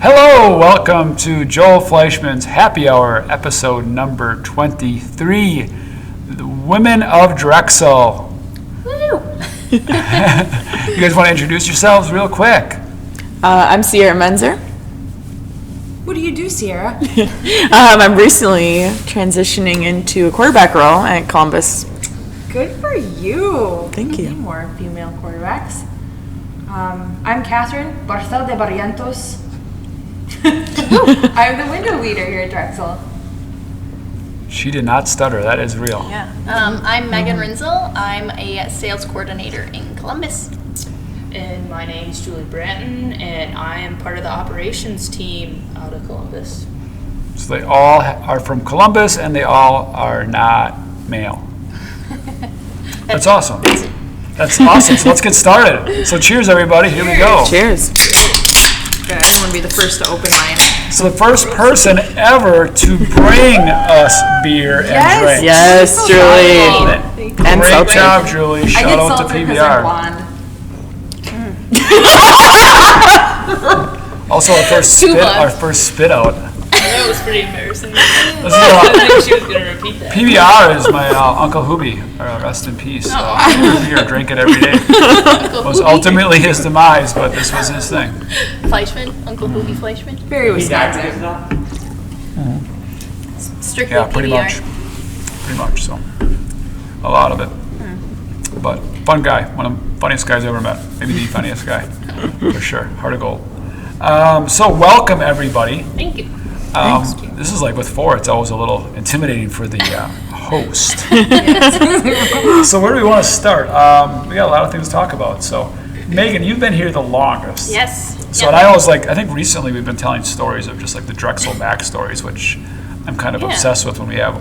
Hello, welcome to Joel Fleischman's Happy Hour, episode number 23, The Women of Drexel. Woo! You guys want to introduce yourselves real quick? I'm Sierra Menzer. What do you do, Sierra? I'm recently transitioning into a quarterback role at Columbus. Good for you. Thank you. Need more female quarterbacks. I'm Katherine Barthel de Barrientos. I'm the window leader here at Drexel. She did not stutter, that is real. Yeah. I'm Megan Rinzel. I'm a sales coordinator in Columbus. And my name is Julie Branton, and I am part of the operations team out of Columbus. So they all are from Columbus and they all are not male. That's awesome. That's awesome. So let's get started. So cheers, everybody. Here we go. Cheers. Good. I want to be the first to open mine. So the first person ever to bring us beer and drinks. Yes, Julie. And Great seltzer. job, Julie. I Shout get out to seltzer because I'm PBR. blonde. Also, our first spit out. That was pretty embarrassing. This is, I didn't think she was going to repeat that. PBR is my Uncle Hoobie. Rest in peace. Here, drink it every day. It was ultimately his demise, but this was his thing. Fleischman, Uncle Hoobie Fleischman. Very Wisconsin. Strictly Yeah, pretty PBR. much. Pretty much, so. A lot of it. But fun guy. One of the funniest guys I ever met. Maybe the funniest guy. For sure. Heart of gold. So welcome, everybody. Thank you. This is like with four, it's always a little intimidating for the host. So where do we want to start? We got a lot of things to talk about. So Megan, you've been here the longest. Yes. So and I always I think recently we've been telling stories of just like the Drexel backstories, which I'm kind of obsessed with when we have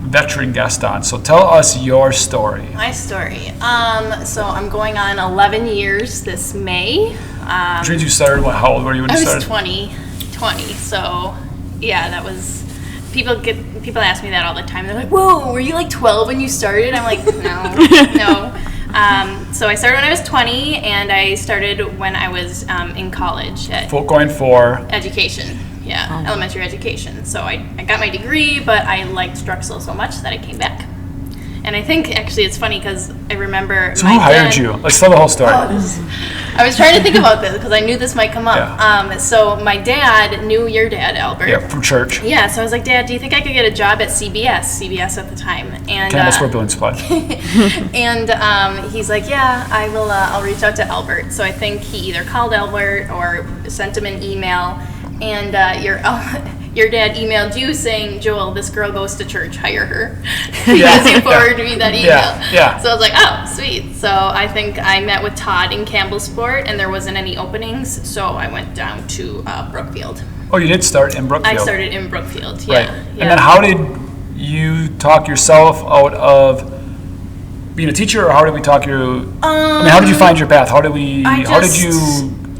veteran guests on. So tell us your story. My story. So I'm going on 11 years this May. Which means you started, how old were you when you I was started? 20, so yeah, that was, people ask me that all the time. They're like, whoa, were you like 12 when you started? I'm like, no. So I started when I was 20, and I started when I was in college at Going for? education. Yeah, elementary education. So I got my degree, but I liked Drexel so much that I came back. And I think actually it's funny because I remember. So who hired you? Let's tell the whole story. I was trying to think about this because I knew this might come up. Yeah. So my dad knew your dad, Albert. Yeah, from church. Yeah, so I was like, Dad, do you think I could get a job at CBS at the time? And Campbell Square Building Supply. and he's like, yeah, I will. I'll reach out to Albert. So I think he either called Albert or sent him an email. And your dad emailed you saying, Joel, this girl goes to church, hire her. Because you forwarded me that email. Yeah. So I was like, oh, sweet. So I think I met with Todd in Campbellsport, and there wasn't any openings, so I went down to Brookfield. Oh, you did start in Brookfield. I started in Brookfield, Right. yeah. And then how did you talk yourself out of being a teacher, or how did we talk you? How did you find your path?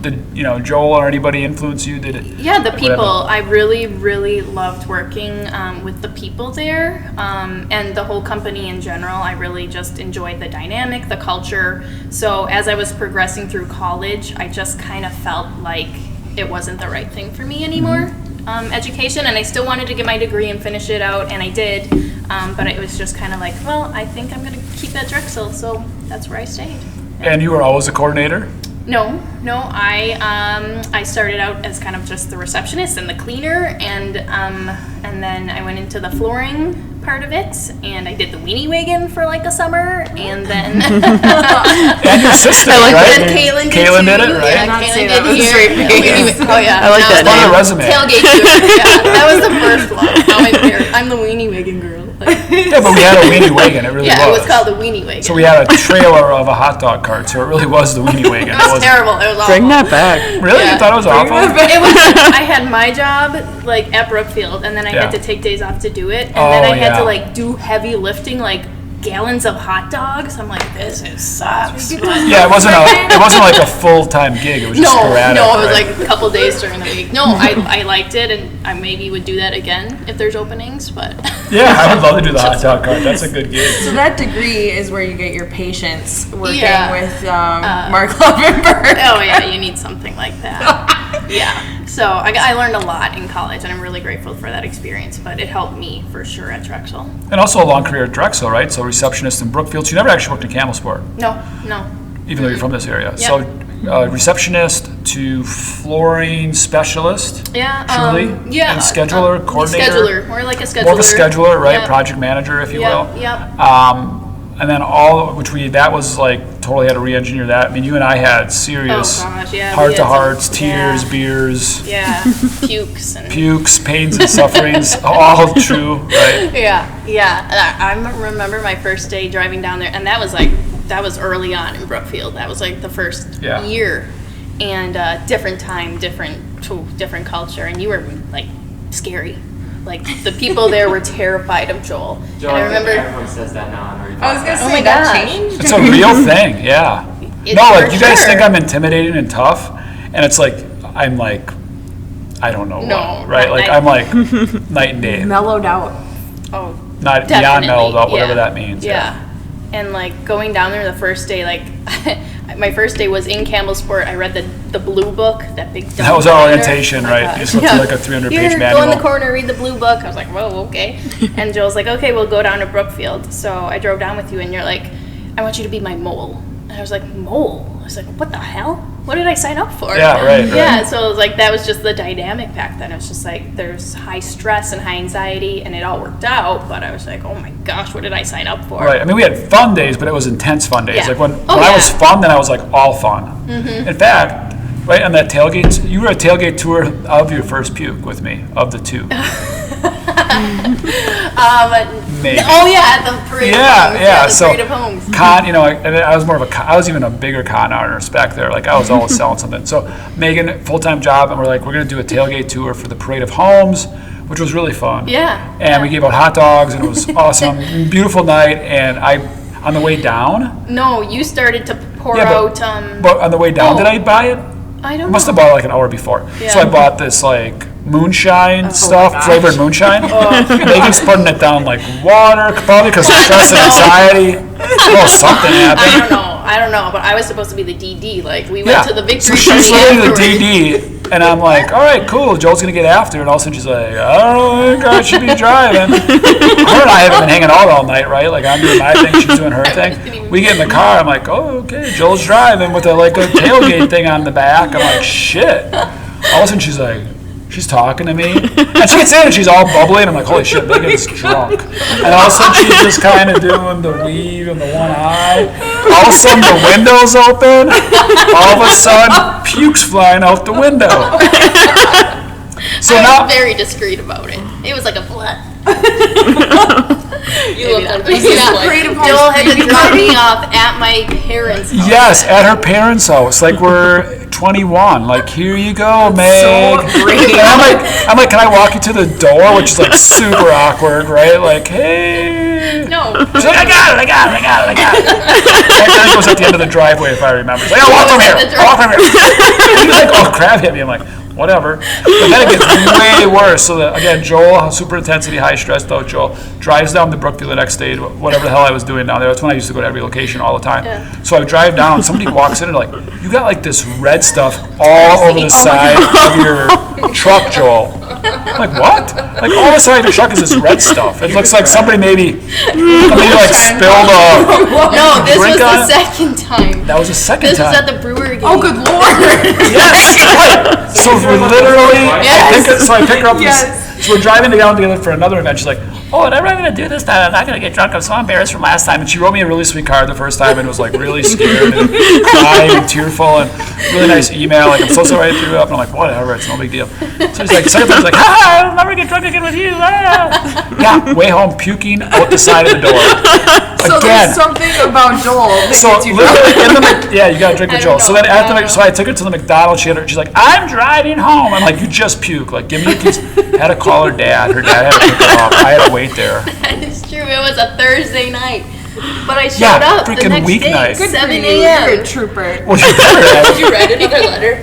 Did Joel or anybody influence you? Did it? Yeah, the people. Whatever. I really, really loved working with the people there, and the whole company in general. I really just enjoyed the dynamic, the culture. So as I was progressing through college, I just kind of felt like it wasn't the right thing for me anymore, education. And I still wanted to get my degree and finish it out, and I did. But it was just kind of like, well, I think I'm going to keep at Drexel, so that's where I stayed. And you were always a coordinator? No. I started out as kind of just the receptionist and the cleaner, and then I went into the flooring part of it, and I did the weenie wagon for like a summer, and then And your sister, and right? Caitlin did it, right? Yeah, Not Caitlin say did that was here. straight Weenie wa- Oh yeah, I like that that On name. your resume. tailgate tour. Yeah, that was the first one. I'm the weenie wagon girl. Like, Yeah, but we had a weenie wagon. It really yeah, was. it was called the weenie wagon. So we had a trailer of a hot dog cart, so it really was the weenie wagon. It was terrible. It was awful. Bring that back. Really? Yeah. You thought it was awful? It was. I had my job like at Brookfield, and then I had Yeah. to take days off to do it, and Oh, then I had yeah. to like do heavy lifting, like gallons of hot dogs. I'm like, this sucks. Yeah, it wasn't like a full-time gig. It was just sporadic. No, it was right? like a couple days during the week. No, I liked it, and I maybe would do that again if there's openings, but. Yeah, I would love to do the hot dog cart. That's a good gig. So that degree is where you get your patience working Yeah. with Mark Lovenberg. Oh yeah, you need something like that. Yeah. So I learned a lot in college, and I'm really grateful for that experience. But it helped me for sure at Drexel. And also a long career at Drexel, right? So receptionist in Brookfield. So you never actually worked in Campbellsport, No. even though you're from this area. Yep. So receptionist to flooring specialist. Yeah. Truly. Yeah. And scheduler, coordinator. Scheduler. More like a scheduler. More of a scheduler, right? Yep. Project manager, if you will. Yep. And then that was like totally had to re-engineer that. I mean, you and I had serious Oh gosh, yeah. heart we to had hearts, some- tears, yeah. beers, Yeah. Pukes and. pukes, pains and sufferings, all true, right? Yeah. And I remember my first day driving down there, and that was early on in Brookfield. That was like the first Yeah. year, and different time, different culture, and you were like scary. Like the people there were terrified of Joel. Joel, And I I think remember. everyone says that now on our I was gonna Oh say my that gosh. changed. It's a real thing, yeah. It- No, like for you guys sure. think I'm intimidating and tough, and it's like I'm like I don't know No, what, right? not Like night- I'm like night and day, Mellowed out. Oh, not beyond definitely. mellowed out, whatever Yeah. that means. Yeah. And like going down there the first day, like my first day was in Campbellsport. I read the blue book, that big. That was our orientation, right? You just went through like a 300-page Here, manual. go in the corner, read the blue book. I was like, whoa, okay. And Joel's like, okay, we'll go down to Brookfield. So I drove down with you, and you're like, I want you to be my mole. And I was like, mole? I was like, what the hell? What did I sign up for? Yeah, right. Yeah, so it was like that was just the dynamic back then. It was just like there's high stress and high anxiety, and it all worked out. But I was like, oh my gosh, what did I sign up for? Right. I mean, we had fun days, but it was intense fun days. Yeah. Like when Oh, I was yeah. fun, then I was like all fun. In fact, right on that tailgate, you were a tailgate tour of your first puke with me, of the two. Maybe. Oh yeah, the parade. Yeah, of homes. yeah. The So parade of homes. and I was more of I was even a bigger con artist back there. Like I was always selling something. So Megan, full-time job, and we're like, we're gonna do a tailgate tour for the parade of homes, which was really fun. Yeah. And we gave out hot dogs, and it was awesome, beautiful night. And on the way down, No, you started to pour Yeah, out. but on the way down, oh. did I buy it? I don't I must know. have bought it like an hour before. Yeah. So I bought this like moonshine stuff, gosh. flavored moonshine. Megan's putting it down like water, probably because of stress and anxiety. Well, something happened. I don't know, but I was supposed to be the DD. Like we Yeah. went to the So victory she's party literally the afterwards. DD, and I'm like, all right, cool. Joel's gonna get after, and all of a sudden she's like, I don't think I should be driving. Her and I haven't been hanging out all night, right? Like I'm doing my thing, she's doing her thing. We get in the car. I'm like, oh, okay. Joel's driving with a tailgate thing on the back. I'm like, shit. All of a sudden she's like, she's talking to me, and she gets in and she's all bubbly, and I'm like, holy shit, Megan's drunk. And all of a sudden she's just kind of doing the weave and the one eye. All of a sudden the window's open. All of a sudden puke's flying out the window. So I now, was very discreet about it. It was like a blood. You look like This this is is the like parade of Joel homes. had to drop me off at my parents' house. yes, at her parents' house, like we're 21. Like, here you go, Meg. so brave. And I'm like, can I walk you to the door? Which is like super awkward, right? Like, hey. No. She's like, I got it. That guy goes at the end of the driveway, if I remember. He's like, I'll walk from here. And he was like, oh, crap hit me. I'm like, whatever. But then it gets way worse. So that, again, Joel, super intensity, high stress though. Joel drives down to Brookfield the next day, whatever the hell I was doing down there. That's when I used to go to every location all the time. Yeah. So I drive down, somebody walks in and like, you got like this red stuff all over the side of your truck, Joel. I'm like, what? Like all the side of your truck is this red stuff. It looks like somebody maybe like spilled a No, this was drink on the it. second time. That was the second This time. was at the brewery. Oh, good lord. Yes, right. So we're literally, I pick her up. Yes. So we're driving down together for another event. She's like, oh, whatever I'm going to do this time, I'm not going to get drunk. I'm so embarrassed from last time. And she wrote me a really sweet card the first time and was like really scared and crying and tearful and really nice email. Like, I'm so sorry I threw up. And I'm like, whatever, it's no big deal. So she's like, second time, she's like, I'll never get drunk again with you. Ah. Yeah, way home puking out the side of the door. So Again. there's something about Joel that So gets you literally in the yeah, you gotta drink with I Joel. don't So know. then at the so I took her to the McDonald's. She's like, I'm driving home. I'm like, you just puke. Like, give me a piece. Had to call her dad. Her dad had to pick her up. I had to wait there. That is true. It was a Thursday night. But I showed Yeah, up the freaking next weeknight. day, Good 7 You're a.m. a trooper. Well, you better have. Did you write another letter?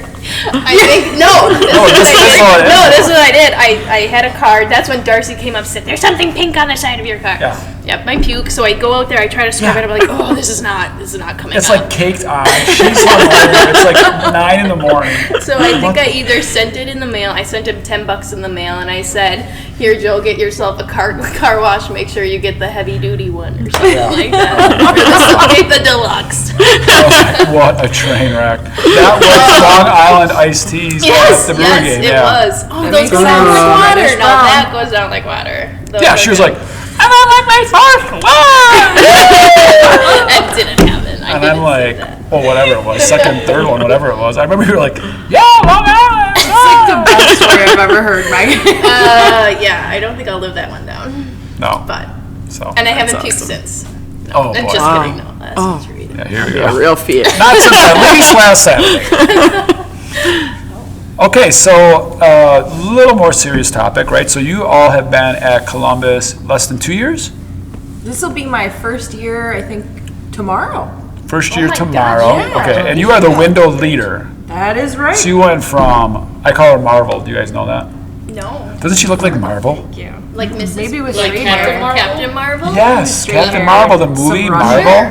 I think no. this is all it is. No, this is what I did. I had a card. That's when Darcy came up and said, "There's something pink on the side of your car." Yeah. Yep, my puke. So I go out there, I try to scrub it. I'm like, oh, this is not coming It's up. like caked on. She's hungover. It's like 9 in the morning. So I think I either sent it in the mail. I sent him $10 in the mail, and I said, "Here, Joe, get yourself a car wash. Make sure you get the heavy duty one or something like that. Get the deluxe." Oh, what a train wreck! That was Long Island iced teas at the brewery game. It was. Oh, That those makes go down sense. like water. Reddish No, brown. that goes down like water. Those Yeah, are she was good. like, "I don't like my first one." That didn't happen. And I'm like, well, whatever it was, second, third one, whatever it was. I remember you were like, "Yeah, Long Island." It's like the best story I've ever heard, Mike. Yeah, I don't think I'll live that one down. No. But So. and I haven't That's puked awesome. since. Oh I'm boy. just kidding. No, that's not true either. Yeah, here we Yeah, go. real fear. Not since at least last Saturday. Okay, so a little more serious topic, right? So you all have been at Columbus less than 2 years? This will be my first year, I think, tomorrow. First year my gosh, tomorrow. yeah. Okay, and you are the window leader. That is right. So you went from, I call her Marvel, do you guys know that? No, Doesn't she look like Marvel? Yeah. like Mrs. Maybe with Like straight Captain hair. Marvel? Captain Marvel. Yes, Straight Captain hair. Marvel, the Some movie, run Marvel.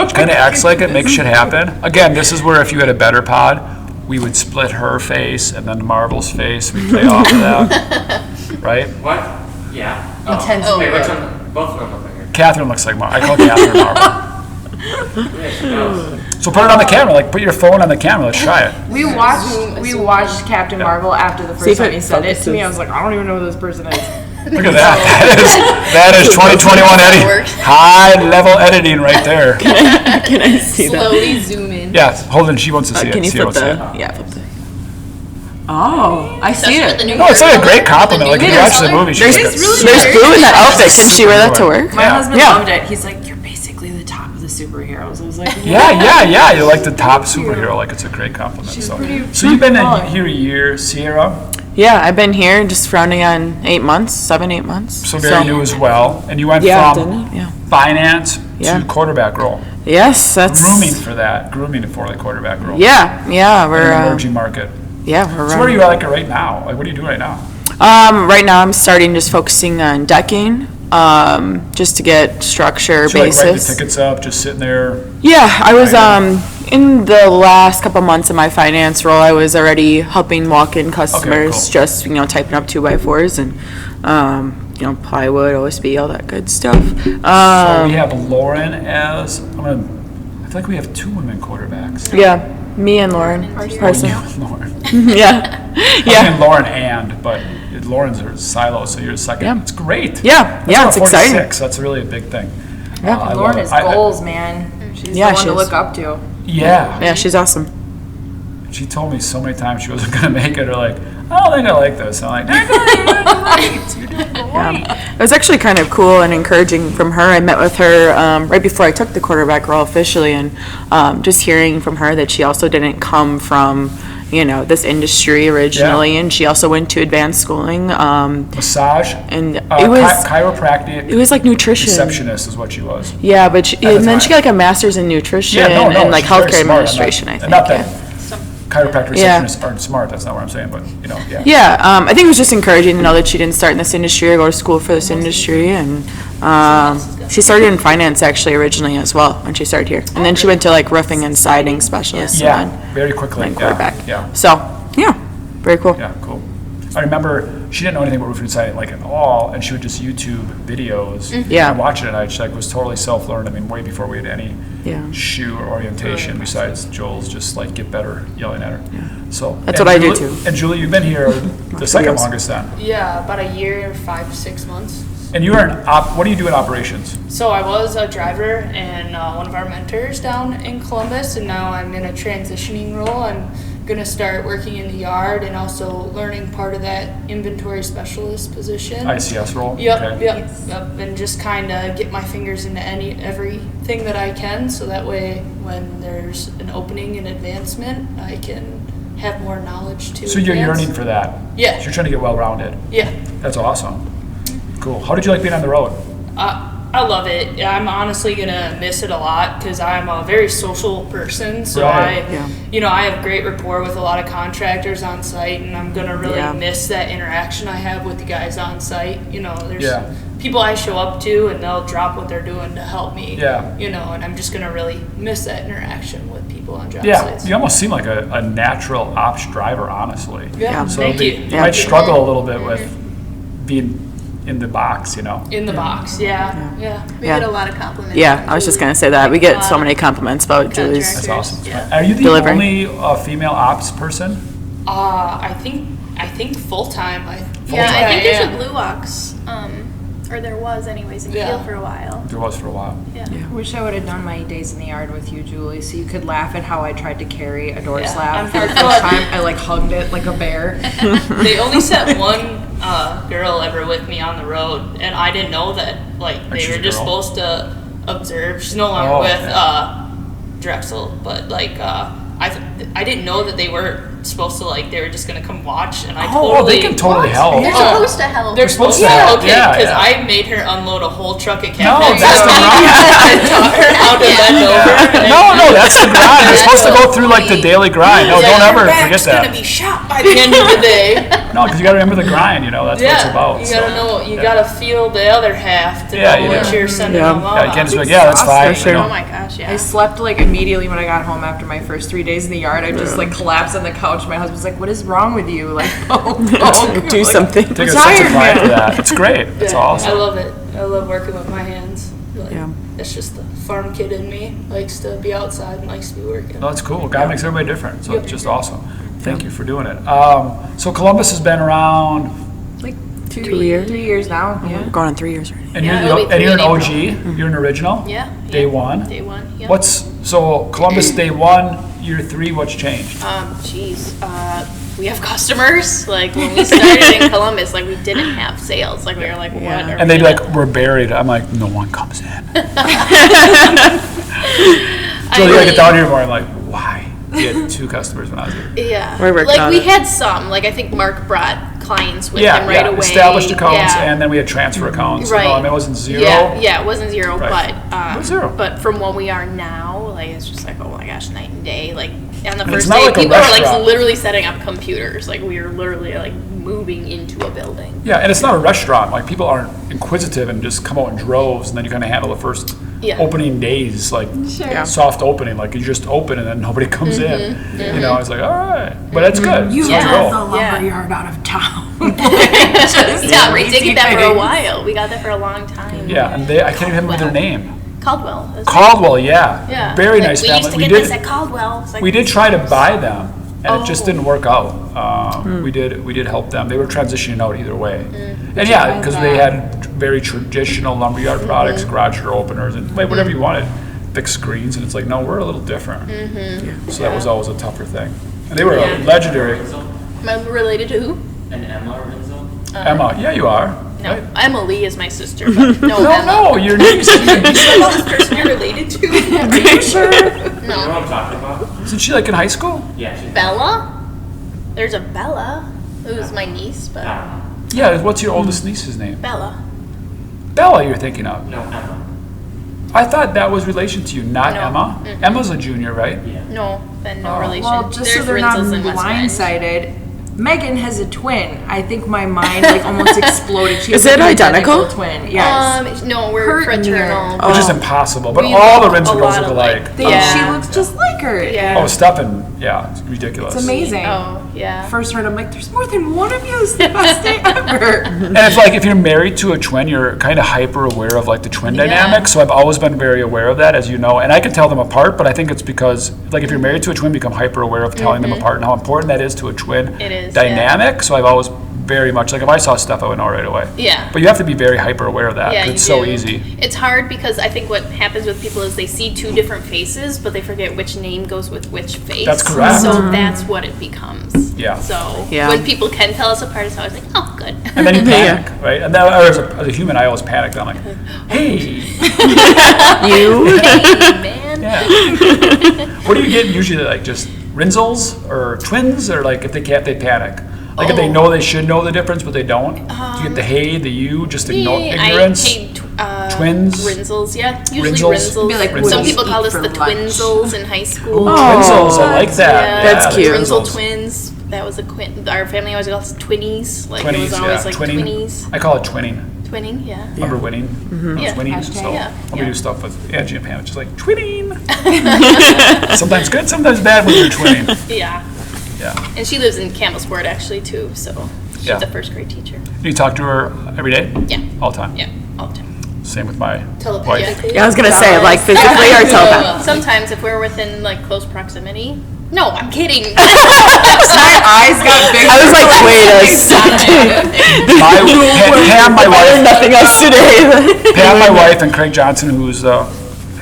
She kind of acts like it, makes shit happen. Again, this is where if you had a better pod, we would split her face and then Marvel's face. We play off of that, right? What? Yeah. Intense Oh, wait, makeup. which one? Both of them look like her. Catherine looks like Marvel. I call Catherine Marvel. Yeah, she knows. So put it on the camera, like put your phone on the camera. Let's try it. We watched Captain Marvel after the See first if time it he said it to me. I focuses. was like, I don't even know who this person is. Look at that. That is 2021 editing. High level editing right there. Can I see that? Slowly zoom in. Yeah, hold on. She wants to see it. Can you She flip wants to the? see it. Yeah, flip the. Oh, I see That's what the it. new No, it's like a color- great compliment. Like if you new watch the color. movie, There's, she's like, really there's very blue in that outfit. Didn't she wear that to work? My Yeah. husband Yeah. loved it. He's like, you're basically the top of the superheroes. I was like, yeah. You're like the top superhero. Like it's a great compliment. So you've been in here a year, Sierra. Yeah, I've been here just rounding on 8 months, 7-8 months. So very new as well. And you went Yeah, from didn't it? Yeah. finance Yeah. to quarterback role. Yes, that's Grooming for the quarterback role. Yeah, In we're an emerging market. yeah, we're So where are running. you at like right now? Like what are you doing right now? Right now I'm starting just focusing on decking, just to get structure, So like writing the basis. tickets up, just sitting there. Yeah, I was Right. in the last couple months of my finance role, I was already helping walk-in customers, cool. just typing up 2x4s and plywood, OSB, all that good stuff. So we have Lauren as I feel like we have two women quarterbacks. Yeah, me and Lauren, person. Lauren. Yeah, I yeah, mean Lauren but Lauren's her silo, so you're second. Yeah. It's great. yeah, yeah. It's That's exciting. 46. That's really a big thing. Yeah. I Lauren love is it. I- goals, man. She's Yeah, the one she to is. look up to. Yeah. Yeah, she's awesome. She told me so many times she wasn't going to make it, or like, I don't think I like this. I'm like, "You're doing great. You're doing great." It was actually kind of cool and encouraging from her. I met with her right before I took the quarterback role officially, and just hearing from her that she also didn't come from, this industry originally, Yeah. and she also went to advanced schooling. Massage. And it was Chiropractic. like nutrition. Receptionist is what she was. Yeah, but the and then time. she got like a master's in nutrition Yeah, no, and like she's very healthcare smart. administration. I think. Not yeah. that chiropractic Yeah. receptionists aren't smart. That's not what I'm saying, but yeah. Yeah, I think it was just encouraging to know that she didn't start in this industry or go to school for this industry, and she started in finance actually originally as well when she started here, and then she went to like roofing and siding specialist. Yeah, and then very quickly. then quarterback. Yeah. So yeah, very cool. Yeah, cool. I remember she didn't know anything about roofing and siding like at all, and she would just YouTube videos. Yeah. And watch it, and I just like was totally self-learned. I mean, way before we had any Yeah. shoe or orientation besides Joel's just like get better yelling at her. So That's and what I do, Julie- too. And Julie, you've been here the second Yes. longest then. Yeah, about a year, 5-6 months. And you are what do you do in operations? So I was a driver and one of our mentors down in Columbus, and now I'm in a transitioning role. I'm gonna start working in the yard and also learning part of that inventory specialist position. ICS role? Yep, Okay. yep, and just kind of get my fingers into everything that I can, so that way when there's an opening in advancement, I can have more knowledge to So you're advance. yearning for that? Yeah. So you're trying to get well-rounded? Yeah. That's awesome. Cool. How did you like being on the road? I love it. I'm honestly gonna miss it a lot because I'm a very social person. So Right. I have great rapport with a lot of contractors on site, and I'm gonna really Yeah. miss that interaction I have with the guys on site. There's Yeah. people I show up to, and they'll drop what they're doing to help me. Yeah. You know, and I'm just gonna really miss that interaction with people on job Yeah, sites. you almost seem like a natural ops driver, honestly. Yeah, So thank you. you might struggle a little bit with being in the box, you know. In the box, yeah. We Yeah. get a lot of compliments. Yeah, from I was just Julie. gonna say that. We A get lot so of many compliments about Julie's. That's contractors, awesome. Yeah. Are you the Delivering. only female ops person? I think full time. Yeah, I think there's am. a Blue Ox, or there was anyways in Yeah. Kiel for a while. There was for a while. Yeah. I wish I would have done my days in the yard with you, Julie, so you could laugh at how I tried to carry a door Yeah, slab I'm for the hardcore. first time. I like hugged it like a bear. They only sent one girl ever with me on the road, and I didn't know that. Like they she's were a just girl. supposed to observe. She's no longer Oh, with okay. Drexel, but like I didn't know that they were supposed to like they were just gonna come watch, and I Oh, they can totally help. They're Oh. supposed to help. They're supposed to. help. Okay, Yeah, because yeah. I made her unload a whole truck of No, cabinets. that's the grind. I taught her how to bend over. No, that's the grind. You're supposed to go through like the daily grind. No, don't ever Your forget back's that. gonna be shot by the end of the day. No, because you got to remember the grind. You know, that's what it's about. you so. gotta know. You Yeah. gotta feel the other half to Yeah, know you what do. you're sending Yeah. along. Yeah, you can't just be like, yeah, that's fine. For sure. You know? Oh my gosh, yeah. I slept like immediately when I got home after my first 3 days in the yard. I just like collapsed on the couch. My husband's like, "What is wrong with you?" Like, Do like, something. Take a Tired sense of pride man. for that. It's great. It's Yeah, awesome. I love it. I love working with my hands. Like, Yeah. It's just the farm kid in me likes to be outside and likes to be working. No, that's cool. God makes everybody different, so Yep. it's just awesome. Thank you for doing it. So Columbus has been around, like 2 years. 3 years now. Yeah. We're going on 3 years already. and Yeah, you're, it'll be the, and you're an three in OG. You're an original. Yeah. Day yeah. one. Day one. Yeah. So Columbus day one, year three. What's changed? Geez, we have customers. Like when we started in Columbus, like we didn't have sales. Like we were like, what? Yeah. Are And we they'd be gonna- like, we're buried. I'm like, no one comes in. I So you like mean, get down here more. I'm like, why? We had 2 customers when I was here. Yeah. We're working like on we it. had some. Like I think Mark brought clients with Yeah, him right yeah. away. Established accounts, Yeah. and then we had transfer accounts. Right. No, I mean, it wasn't zero. Yeah, it wasn't zero, Right. but It was zero. But from what we are now, like it's just like, oh my gosh, night and day. Like on the it's first not day, like a people were like restaurant. literally setting up computers. Like we were literally like moving into a building. Yeah, and it's not a restaurant. Like people aren't inquisitive and just come out in droves, and then you kind of handle the first Yeah. opening days, like Yeah. soft opening. Like you just open and then nobody comes in. You know, it's like all right, but it's good. You So got it's the roll. lumber Yeah. yard out of town. Yeah, we did get that for a things. while. We got that for a long time. Yeah, and I can't even remember their name. Caldwell. That's Caldwell, yeah, Yeah. very Like, nice we family. used to We get did this at Caldwell. It's like, we did try to buy them, and it just Oh. didn't work out. We did help them. They were transitioning out either way, and yeah, because they had very traditional lumberyard products, garage door openers, and like, whatever you wanted, big screens, and it's like no, we're a little different. So that was always a tougher thing. And they were legendary. Am I related to who? And Emma Rinzel. Emma, yeah, you are. No, Right? Emily is my sister. But no, No, Emma. no, your niece. This person you're related to. Are you sure? You know what I'm talking about? Isn't she like in high school? Yeah, she's Bella? There's a Bella who's my niece, but I don't know. Yeah, what's your oldest niece's name? Bella. Bella, you're thinking of. No, Emma. I thought that was relation to you, not No. Emma. Emma's a junior, right? Yeah. No, then no Oh. relation. Well, just There's so they're not Rinzels and West Bend. blindsided, Megan has a twin. I think my mind like almost exploded. She Is has it an identical? twin. Yes. No, we're Her fraternal. near. Which is impossible, but We all the look Rinzel a girls lot look alike. alike. They- Yeah. She looks just like her. Yeah. Oh, Stefan, yeah, it's ridiculous. It's amazing. Oh, yeah. First heard, I'm like, there's more than one of you. It's the best day ever. And it's like if you're married to a twin, you're kind of hyper aware of like the twin Yeah. dynamic. So I've always been very aware of that, as you know. And I can tell them apart, but I think it's because like if you're married to a twin, you become hyper aware of telling them apart and how important that is to a twin It is, dynamic. So I've always very much like if I saw stuff, I would know right away. Yeah. But you have to be very hyper aware of that. Yeah, 'cause you it's so do. easy. It's hard because I think what happens with people is they see 2 different faces, but they forget which name goes with which face. That's correct. So that's what it becomes. Yeah. So Yeah. when people can tell us apart, it's always like, oh, good. And then you panic, right? And then as a human, I always panic. I'm like, hey, You? Hey, man. yeah. What do you get usually? Like just Rinzels or twins, or like if they can't, they panic. Like if they know they should know the difference, but they don't. Do you get the hey, the you, just ignore ignorance? I hate Twins? Rinzels, yeah. Usually Rinzels? Rinzels. Be like, what Some do you people call eat us for the lunch? Twinzels in high school. Rinzels, I like that. Yeah, That's the cute. Rinzel Rinzels. twins. That was a our family always called us twinnies. Like it Twinnies, was always yeah. like Twinning. twinnies. I call it twinning. Twinning, yeah. Remember winning? Mm-hmm. Yeah. Winning. Hashtag, So yeah. we do stuff with Angie and Pam, which is like twinning. Sometimes good, sometimes bad when you're twinning. Yeah. Yeah. And she lives in Campbellsport actually too, so she's Yeah. a first grade teacher. You talk to her every day? Yeah. All the time? Yeah, all the time. Same with my wife. Telepathically. Yeah, I was gonna say, like, physically or telepathically? Sometimes if we're within like close proximity. No, I'm kidding. My eyes got big. I was like, wait a second. Pam, my I learned wife, nothing else today. Pam, my wife, and Craig Johnson, who's the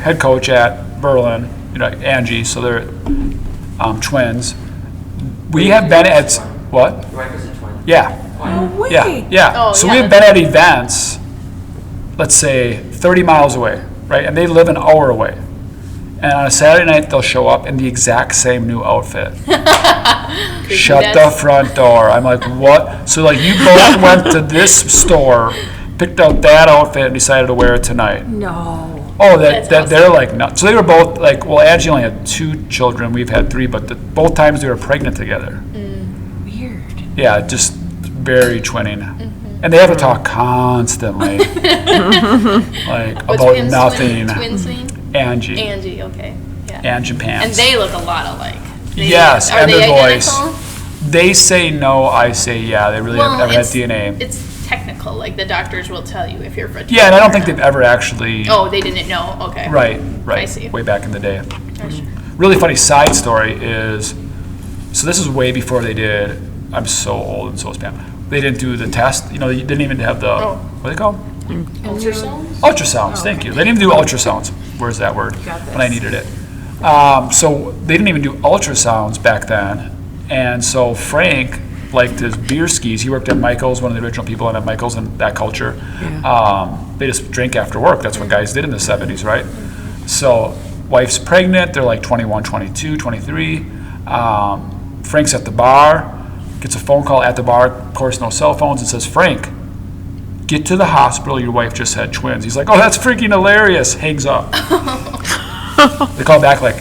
head coach at Berlin, Angie, so they're twins. We have been at, what? Your wife is a twin? Yeah. No way. Yeah. Oh, So yeah, we have been at events, let's say 30 miles away, right? And they live an hour away. And on a Saturday night, they'll show up in the exact same new outfit. Shut the front door. I'm like, what? So, like, you both went to this store, picked out that outfit, and decided to wear it tonight. No. Oh, That's that awesome. they're like nuts. So they were both like, well, Angie only had 2 children. We've had 3, but both times they were pregnant together. Weird. Yeah, just very twinning. And they have to talk constantly. Like, What's about Pam's nothing. Twin's name? Angie. Angie, okay. Yeah. Angie Pants. And they look a lot alike. Yes, Are and they their voice. identical? They say no, I say yeah. They really have never had it's, DNA. It's technical, like the doctors will tell you if you're fertility. Yeah, and I don't or think not. they've ever actually. Oh, they didn't know. Okay. Right. I see. Way back in the day. Oh, sure. Really funny side story is, so this is way before they did. I'm so old and so is Pam. They didn't do the test. You didn't even have the what are they called? Ultrasounds? Ultrasounds. Thank you. They didn't even do ultrasounds. Where's that word? got this. When I needed it. So they didn't even do ultrasounds back then, and so Frank liked his beer skis. He worked at Michael's, one of the original people at Michael's in that culture. They just drink after work. That's what guys did in the 70s, right? So wife's pregnant. They're like 21, 22, 23. Frank's at the bar, gets a phone call at the bar, of course no cell phones, and says, Frank, get to the hospital, your wife just had twins. He's like, oh, that's freaking hilarious. Hangs up. They call back like,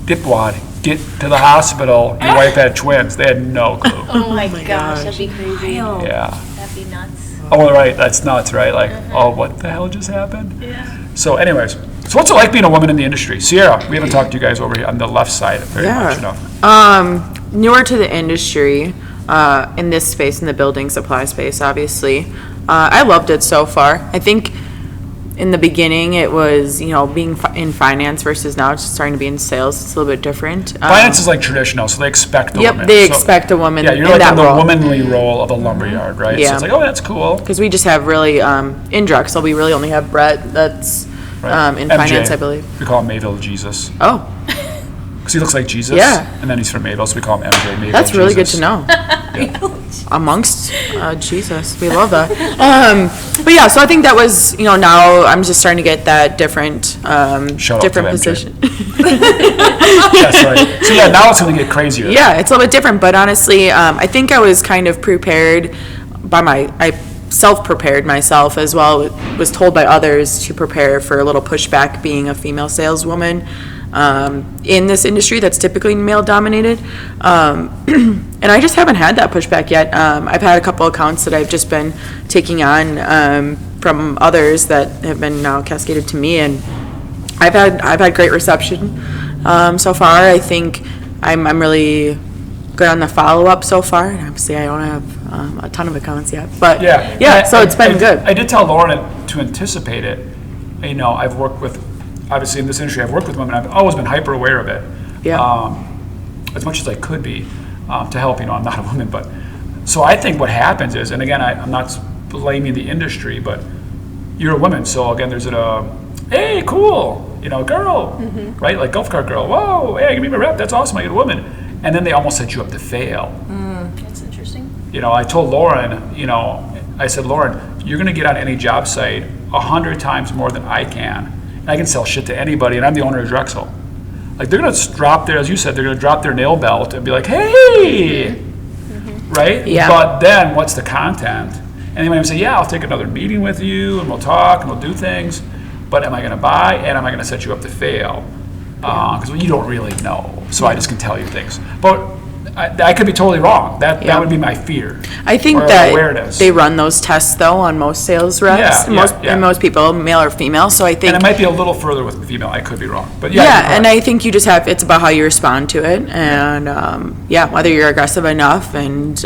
dipwad, get to the hospital, your wife had twins. They had no clue. Oh my gosh, that'd be crazy. Yeah. That'd be nuts. Oh, right, that's nuts, right? Like, oh, what the hell just happened? Yeah. So anyways, so what's it like being a woman in the industry? Sierra, we haven't talked to you guys over here on the left side very much enough. Newer to the industry, in this space, in the building supply space, obviously. I loved it so far. I think in the beginning it was, being in finance versus now it's starting to be in sales. It's a little bit different. Finance is like traditional, so they expect a Yep, woman. they So- expect a woman Yeah, you're in like that in the role. womanly role of a lumberyard, right? So Yeah. it's like, oh, that's cool. Because we just have really, in Drexel, we really only have Brett that's Right. in MJ. finance, I believe. We call him Mayville Jesus. Oh, Because he looks like Jesus. Yeah. And then he's from Mayville, so we call him MJ, Mayville that's really good Jesus. to know. Amongst Jesus, we love that. But yeah, so I think that was, now I'm just starting to get that different, Shout out different to MJ. position. That's right. So yeah, now it's going to get crazier. Yeah, it's a little bit different, but honestly, I think I was kind of prepared I self-prepared myself as well, was told by others to prepare for a little pushback being a female saleswoman in this industry that's typically male-dominated. And I just haven't had that pushback yet. I've had a couple accounts that I've just been taking on from others that have been now cascaded to me, and I've had great reception so far. I think I'm really good on the follow-up so far, and obviously I don't have a ton of accounts yet, but Yeah. so it's been good. I did tell Lauren to anticipate it. I've worked with, obviously in this industry, I've worked with women. I've always been hyper aware of it. Yeah. As much as I could be to help. I'm not a woman, but so I think what happens is, and again, I'm not blaming the industry, but you're a woman, so again, there's hey, cool, girl, right? Like golf cart girl. Whoa, hey, give me my rep. That's awesome. I get a woman, and then they almost set you up to fail. That's interesting. I told Lauren, I said, Lauren, you're going to get on any job site 100 times more than I can. And I can sell shit to anybody, and I'm the owner of Drexel. Like, they're going to drop their, as you said, they're going to drop their nail belt and be like, hey, right? Yeah. But then what's the content? And they might say, yeah, I'll take another meeting with you, and we'll talk, and we'll do things. But am I going to buy, and am I going to set you up to fail? Because you don't really know. So I just can tell you things. But I could be totally wrong. That would be my fear. I think or that awareness. they run those tests though on most sales reps, and most people, male or female. So I think, and it might be a little further with female. I could be wrong, but and I think you just it's about how you respond to it, and whether you're aggressive enough and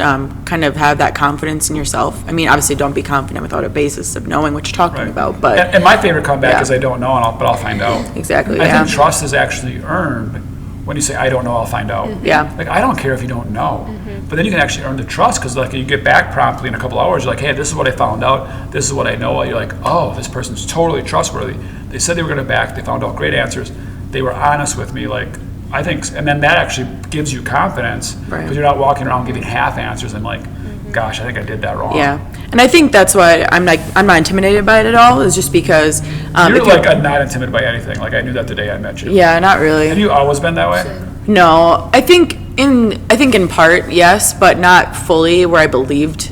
kind of have that confidence in yourself. I mean, obviously, don't be confident without a basis of knowing what you're talking about. But and my favorite comeback is I don't know, but I'll find out. Exactly. I think trust is actually earned when you say, I don't know, I'll find out. Yeah. Like, I don't care if you don't know. But then you can actually earn the trust because, like, you get back promptly in a couple hours. You're like, hey, this is what I found out. This is what I know. You're like, oh, this person's totally trustworthy. They said they were going to back. They found out great answers. They were honest with me. Like, I think, and then that actually gives you confidence because you're not walking around giving half answers and like, gosh, I think I did that wrong. Yeah. And I think that's why I'm not intimidated by it at all, is just because you're like not intimidated by anything. Like, I knew that the day I met you. Yeah, not really. Have you always been that way? No, I think in part, yes, but not fully where I believed.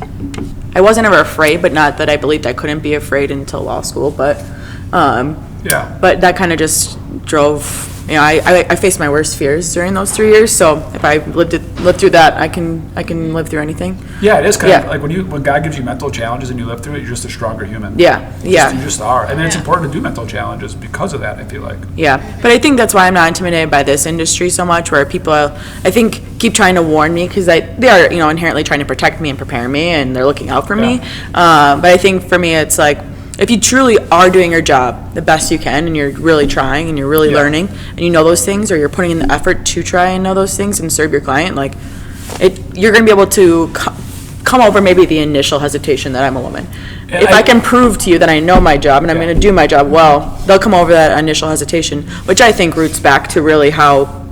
I wasn't ever afraid, but not that I believed I couldn't be afraid until law school, but but that kind of just drove, I faced my worst fears during those 3 years, so if I lived through that, I can live through anything. Yeah, it is kind of like when God gives you mental challenges and you live through it, you're just a stronger human. Yeah. You just are. And then it's important to do mental challenges because of that, I feel like. Yeah, but I think that's why I'm not intimidated by this industry so much, where people, I think, keep trying to warn me because they are, inherently trying to protect me and prepare me, and they're looking out for me. But I think for me, it's like, if you truly are doing your job the best you can, and you're really trying and you're really learning, and you know those things, or you're putting in the effort to try and know those things and serve your client, like, you're going to be able to come over maybe the initial hesitation that I'm a woman. And if I can prove to you that I know my job and I'm going to do my job well, they'll come over that initial hesitation, which I think roots back to really how,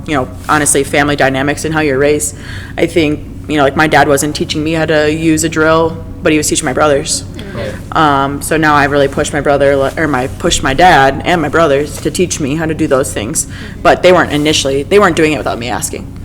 honestly, family dynamics and how you're raised. I think, like, my dad wasn't teaching me how to use a drill, but he was teaching my brothers. Right. So now I really pushed my dad and my brothers to teach me how to do those things, but they weren't doing it without me asking.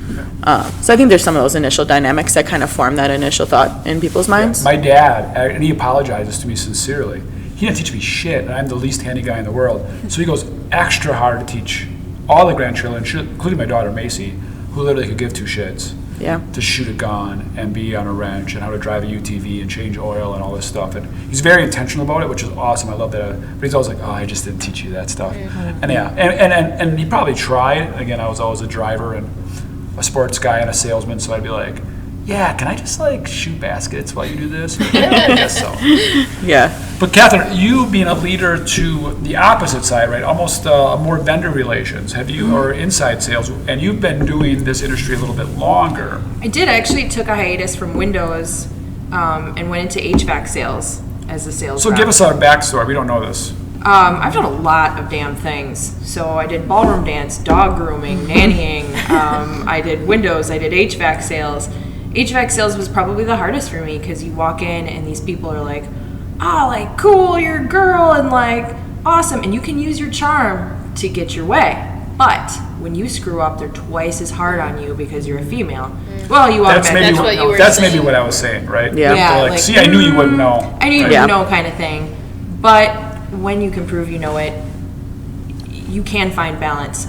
So I think there's some of those initial dynamics that kind of form that initial thought in people's minds. My dad, and he apologizes to me sincerely, he didn't teach me shit, and I'm the least handy guy in the world, so he goes extra hard to teach all the grandchildren, including my daughter Macy, who literally could give two shits. Yeah. To shoot a gun and be on a wrench and how to drive a UTV and change oil and all this stuff. And he's very intentional about it, which is awesome. I love that. But he's always like, oh, I just didn't teach you that stuff. And and he probably tried. Again, I was always a driver and a sports guy and a salesman, so I'd be like, yeah, can I just like shoot baskets while you do this? Yeah, I guess so. Yeah. But Katherine, you being a leader to the opposite side, right? Almost more vendor relations, or inside sales, and you've been doing this industry a little bit longer. I did. I actually took a hiatus from Windows and went into HVAC sales as a sales rep. Give us our backstory. We don't know this. I've done a lot of damn things. So I did ballroom dance, dog grooming, nannying. I did Windows. I did HVAC sales. HVAC sales was probably the hardest for me because you walk in and these people are like, oh, like, cool, you're a girl, and like, awesome, and you can use your charm to get your way. But when you screw up, they're twice as hard on you because you're a female. Well, you automatically know. That's maybe what I was saying, right? Yeah. Like, see, I knew you wouldn't know. I knew you wouldn't know, kind of thing. But when you can prove you know it, you can find balance.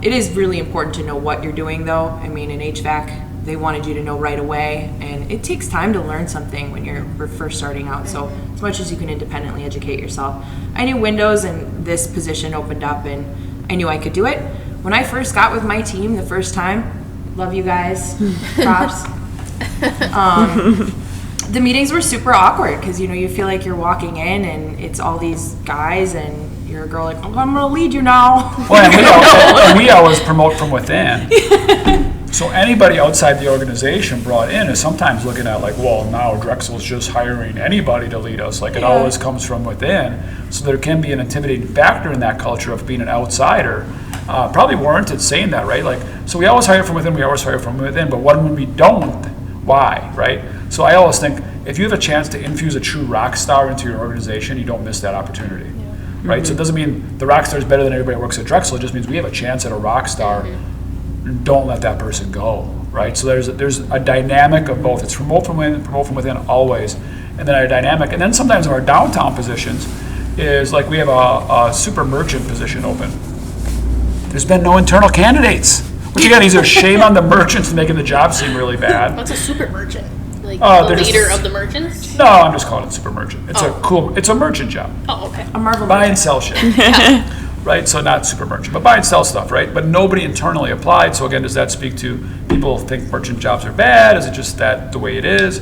It is really important to know what you're doing, though. I mean, in HVAC, they wanted you to know right away, and it takes time to learn something when you're first starting out. So as much as you can independently educate yourself. I knew Windows and this position opened up, and I knew I could do it. When I first got with my team the first time, love you guys, props. The meetings were super awkward because you feel like you're walking in and it's all these guys and you're a girl like, oh, I'm gonna lead you now. Well, and we always promote from within. So anybody outside the organization brought in is sometimes looking at like, well, now Drexel's just hiring anybody to lead us. Like, it always comes from within. So there can be an intimidating factor in that culture of being an outsider. Probably warranted saying that, right? Like, so we always hire from within, we always hire from within, but when we don't, why, right? So I always think if you have a chance to infuse a true rock star into your organization, you don't miss that opportunity, right? Mm-hmm. So it doesn't mean the rock star is better than everybody who works at Drexel. It just means we have a chance at a rock star. Don't let that person go, right? So there's a dynamic of both. It's promote from within always, and then our dynamic. And then sometimes our downtown positions is like we have a super merchant position open. There's been no internal candidates. Which again, these are shame on the merchants making the job seem really bad. What's a super merchant? Like Oh, the they're leader just- of the merchants? No, I'm just calling it super merchant. It's a merchant job. Oh, okay. A Marvel Buy and merchant. sell shit. Right, so not super merchant, but buy and sell stuff, right? But nobody internally applied, so again, does that speak to people think merchant jobs are bad? Is it just that the way it is?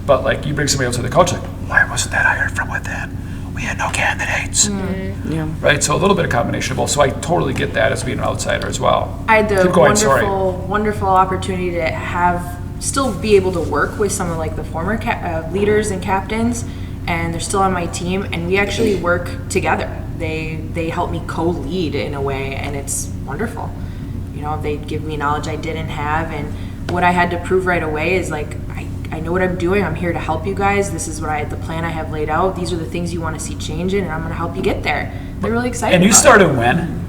But like, you bring somebody else to the culture, like, why wasn't that hired from within? We had no candidates. Yeah. Right, so a little bit of combination of both, so I totally get that as being an outsider as well. I had the Keep going, sorry. wonderful opportunity to still be able to work with some of like the former leaders and captains, and they're still on my team, and we actually work together. They help me co-lead in a way, and it's wonderful. You know, they give me knowledge I didn't have, and what I had to prove right away is like, I know what I'm doing. I'm here to help you guys. This is the plan I have laid out. These are the things you want to see change in, and I'm going to help you get there. They're really excited. And you about started when?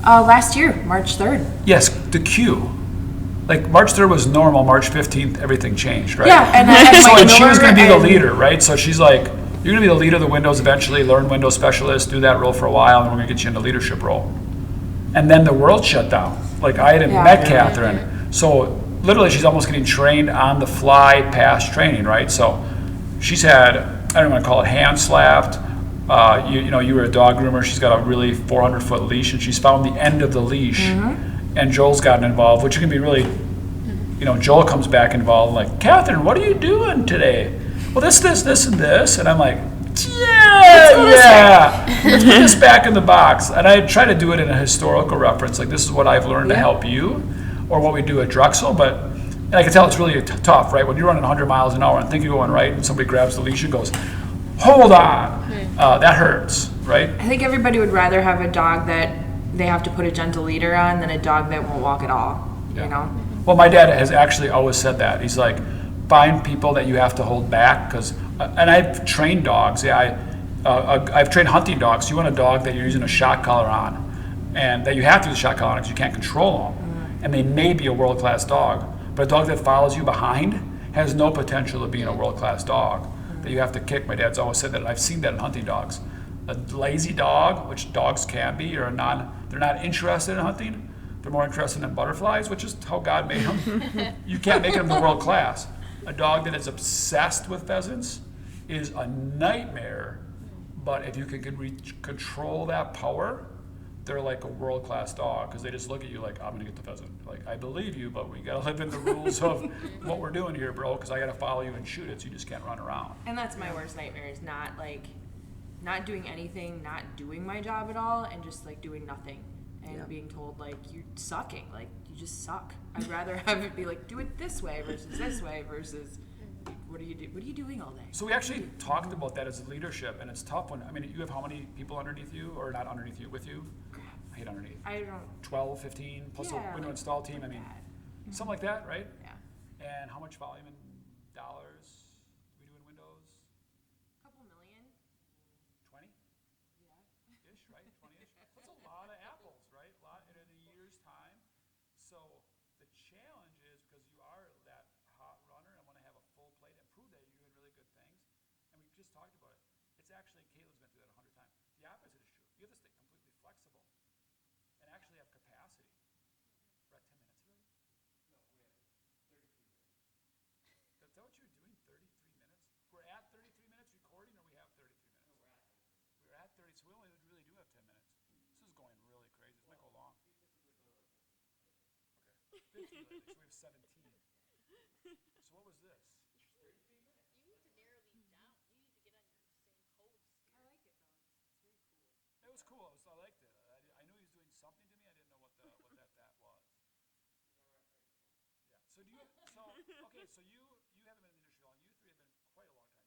last year, March 3rd. Yes, the queue. Like March 3rd was normal, March 15th, everything changed, right? Yeah, and I had So Mike and she was Miller gonna be the and- leader, right? So she's like, you're gonna be the leader of the Windows eventually, learn Windows Specialist, do that role for a while, and we're gonna get you in the leadership role. And then the world shut down. Like I hadn't Yeah. met Katherine. So literally she's almost getting trained on the fly past training, right? So she's had, I don't want to call it hand slapped. You were a dog groomer. She's got a really 400-foot leash, and she's found the end of the leash. And Joel's gotten involved, which can be really, Joel comes back involved, like, Katherine, what are you doing today? Well, this, and this. And I'm like, yeah. Let's put this back in the box. And I try to do it in a historical reference, like this is what I've learned to help you, or what we do at Drexel. And I can tell it's really tough, right? When you're running 100 miles an hour and think you're going right, and somebody grabs the leash and goes, hold on, that hurts, right? I think everybody would rather have a dog that they have to put a gentle leader on than a dog that won't walk at all, you know? Well, my dad has actually always said that. He's like, find people that you have to hold back, because, and I've trained dogs. Yeah, I've trained hunting dogs. You want a dog that you're using a shock collar on, and that you have to use a shock collar on because you can't control them, and they may be a world-class dog, but a dog that follows you behind has no potential of being a world-class dog that you have to kick. My dad's always said that, and I've seen that in hunting dogs. A lazy dog, which dogs can be, they're not interested in hunting. They're more interested in butterflies, which is how God made them. You can't make them the world class. A dog that is obsessed with pheasants is a nightmare, but if you can control that power, they're like a world-class dog, because they just look at you like, I'm gonna get the pheasant. Like, I believe you, but we gotta live in the rules of what we're doing here, bro, because I gotta follow you and shoot it, so you just can't run around. And that's my worst nightmare, is not doing anything, not doing my job at all, and just like doing nothing. And being told like, you're sucking, like you just suck. I'd rather have it be like, do it this way versus what are you doing all day? So we actually talked about that as leadership, and it's tough when, you have how many people underneath you, or not underneath you, with you? I hate underneath. I don't. 12, 15, plus Yeah, a window like install team, that. something like that, right? Yeah. And how much volume in dollars do we do in Windows? Couple million. 20? Ish, right? 20-ish? That's a lot of apples, right? A lot in a year's time. So the challenge is, because you are that hot runner and want to have a full plate and prove that you're doing really good things, and we just talked about it. It's actually, Caitlin's been through that 100 times. The opposite is true. You have to stay completely flexible and actually have capacity. We're at 10 minutes already? Is that what you're doing, 33 minutes? We're at 33 minutes recording, or we have 33 minutes? We're at 30, so we only really do have 10 minutes. This is going really crazy. This might go long. Okay, 15 minutes, so we have 17. So what was this? You need to narrow these down. You need to get on your same codes. I like it though. It's very cool. It was cool. I liked it. I knew he was doing something to me. I didn't know what that was. Yeah. So okay. So you haven't been in the industry long. You three have been quite a long time.